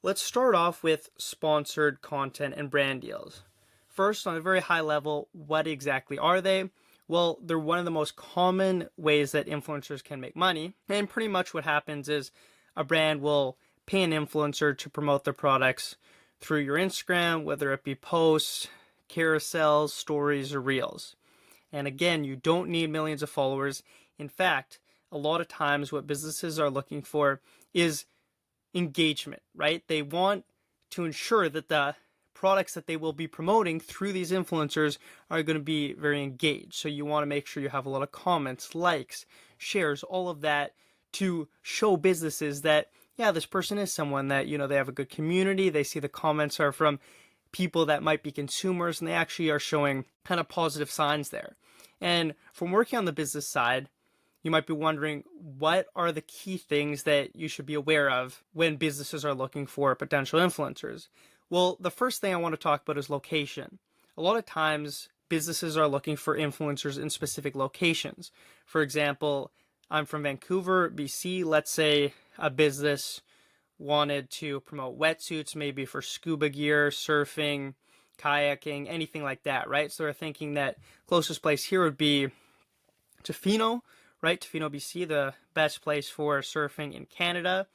Let's start off with sponsored content and brand deals. First, on a very high level, what exactly are they? Well, they're one of the most common ways that influencers can make money. And pretty much what happens is a brand will pay an influencer to promote their products through your Instagram, whether it be posts, carousels, stories, or reels. And again, you don't need millions of followers. In fact, a lot of times what businesses are looking for is engagement, right? They want to ensure that the products that they will be promoting through these influencers are going to be very engaged. So you want to make sure you have a lot of comments, likes, shares, all of that to show businesses that, yeah, this person is someone that, they have a good community. They see the comments are from people that might be consumers and they actually are showing kind of positive signs there. And from working on the business side, you might be wondering, what are the key things that you should be aware of when businesses are looking for potential influencers? Well, the first thing I want to talk about is location. A lot of times, businesses are looking for influencers in specific locations. For example, I'm from Vancouver, BC. Let's say a business wanted to promote wetsuits, maybe for scuba gear, surfing, kayaking, anything like that, right? So they're thinking that closest place here would be Tofino, right? Tofino, BC, the best place for surfing in Canada.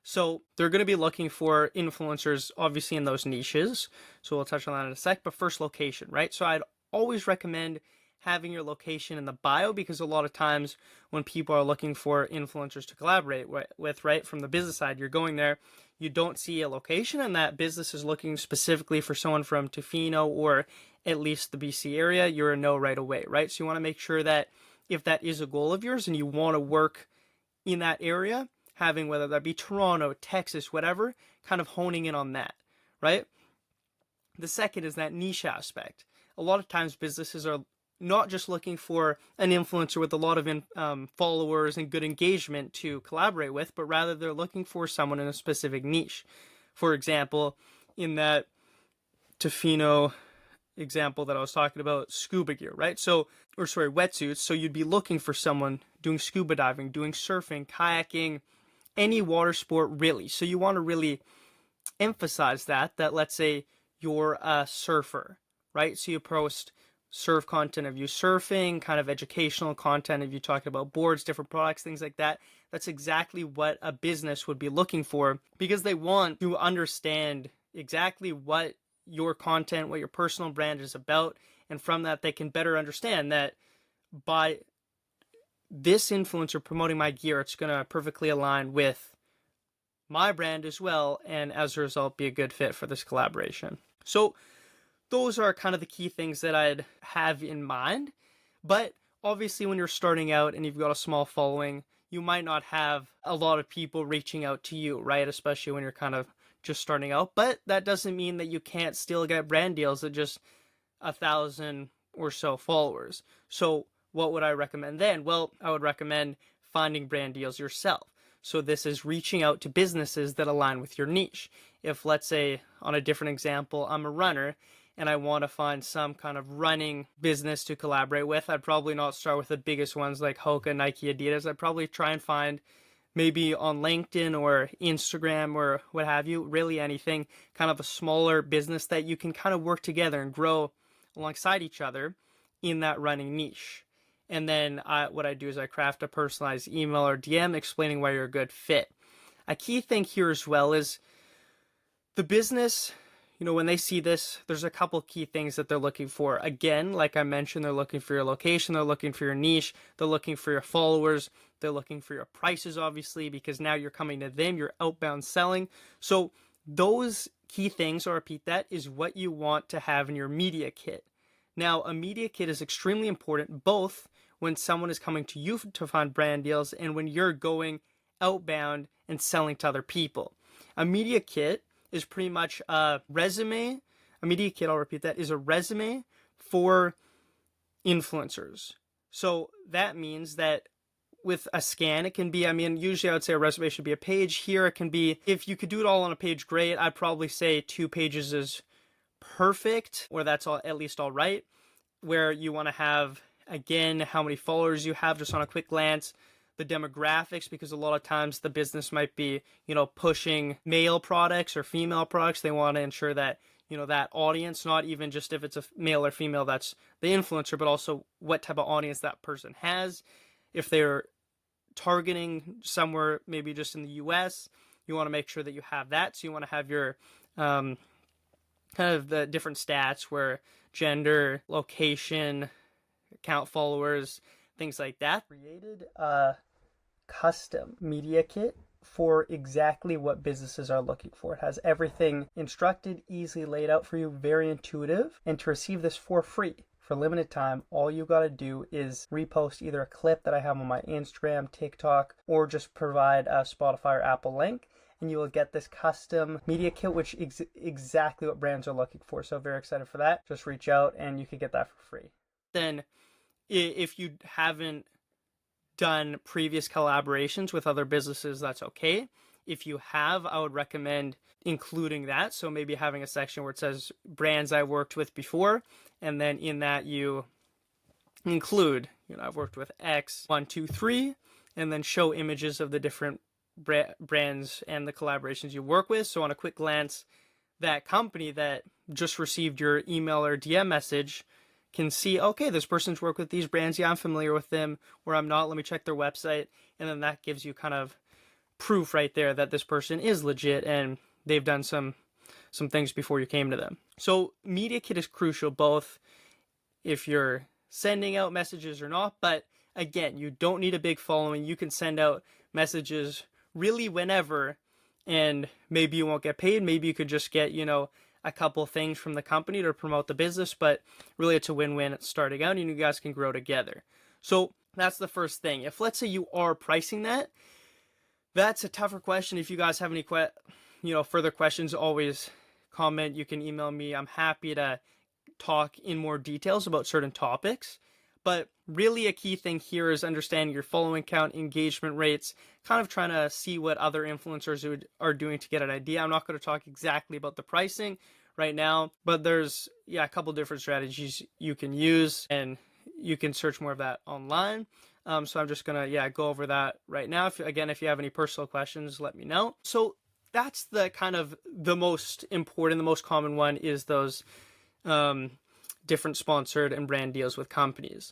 So they're going to be looking for influencers, obviously, in those niches. So we'll touch on that in a sec. But first, location, right? So I'd always recommend having your location in the bio, because a lot of times when people are looking for influencers to collaborate with, right, from the business side, you're going there, you don't see a location, and that business is looking specifically for someone from Tofino or at least the BC area, you're a no right away, right? So you want to make sure that if that is a goal of yours and you want to work in that area, having, whether that be Toronto, Texas, whatever, kind of honing in on that, right? The second is that niche aspect. A lot of times businesses are not just looking for an influencer with a lot of followers and good engagement to collaborate with, but rather they're looking for someone in a specific niche. For example, in that Tofino example that I was talking about, scuba gear, right? Wetsuits. So you'd be looking for someone doing scuba diving, doing surfing, kayaking, any water sport really. So you want to really emphasize that let's say you're a surfer, right? So you post surf content of you surfing, kind of educational content of you talking about boards, different products, things like that. That's exactly what a business would be looking for, because they want to understand exactly what your content, what your personal brand is about. And from that, they can better understand that by this influencer promoting my gear, it's going to perfectly align with my brand as well, and as a result, be a good fit for this collaboration. So those are kind of the key things that I'd have in mind. But obviously, when you're starting out and you've got a small following, you might not have a lot of people reaching out to you, right? Especially when you're kind of just starting out. But that doesn't mean that you can't still get brand deals at just 1,000 or so followers. So what would I recommend then? Well, I would recommend finding brand deals yourself. So this is reaching out to businesses that align with your niche. If, let's say, on a different example, I'm a runner and I want to find some kind of running business to collaborate with, I'd probably not start with the biggest ones like Hoka, Nike, Adidas. I'd probably try and find maybe on LinkedIn or Instagram or what have you, really anything, kind of a smaller business that you can kind of work together and grow alongside each other in that running niche. And then what I do is I craft a personalized email or DM explaining why you're a good fit. A key thing here as well is the business, when they see this, there's a couple key things that they're looking for. Again, like I mentioned, they're looking for your location, they're looking for your niche, they're looking for your followers, they're looking for your prices, obviously, because now you're coming to them, you're outbound selling. So those key things, I'll repeat that, is what you want to have in your media kit. Now, a media kit is extremely important, both when someone is coming to you to find brand deals and when you're going outbound and selling to other people. A media kit is pretty much a resume. A media kit, I'll repeat that, is a resume for influencers. So that means that with a scan, it can be, usually I would say a resume should be a page. Here it can be, if you could do it all on a page, great. I'd probably say 2 pages is perfect, or that's at least all right, where you want to have, again, how many followers you have just on a quick glance, the demographics, because a lot of times the business might be, pushing male products or female products. They want to ensure that, that audience, not even just if it's a male or female that's the influencer, but also what type of audience that person has. If they're targeting somewhere, maybe just in the US, you want to make sure that you have that. So you want to have your kind of the different stats where gender, location, account followers, things like that. Created a custom media kit for exactly what businesses are looking for. It has everything instructed, easily laid out for you, very intuitive. And to receive this for free, for limited time, all you got to do is repost either a clip that I have on my Instagram, TikTok, or just provide a Spotify or Apple link, and you will get this custom media kit, which is exactly what brands are looking for. So very excited for that. Just reach out and you can get that for free. Then if you haven't done previous collaborations with other businesses, that's okay. If you have, I would recommend including that. So maybe having a section where it says brands I worked with before, and then in that you include, I've worked with X, 1, 2, 3, and then show images of the different brands and the collaborations you work with. So on a quick glance, that company that just received your email or DM message can see, okay, this person's worked with these brands. Yeah, I'm familiar with them. Where I'm not, let me check their website. And then that gives you kind of proof right there that this person is legit and they've done some things before you came to them. So media kit is crucial, both if you're sending out messages or not. But again, you don't need a big following. You can send out messages really whenever, and maybe you won't get paid. Maybe you could just get, a couple things from the company to promote the business, but really it's a win-win. It's starting out and you guys can grow together. So that's the first thing. If let's say you are pricing that, that's a tougher question. If you guys have any further questions, always comment. You can email me. I'm happy to talk in more details about certain topics. But really a key thing here is understanding your following count, engagement rates, kind of trying to see what other influencers are doing to get an idea. I'm not going to talk exactly about the pricing right now, but there's a couple different strategies you can use, and you can search more of that online. So I'm just going to go over that right now. If you have any personal questions, let me know. So that's the kind of the most important, the most common one is those different sponsored and brand deals with companies.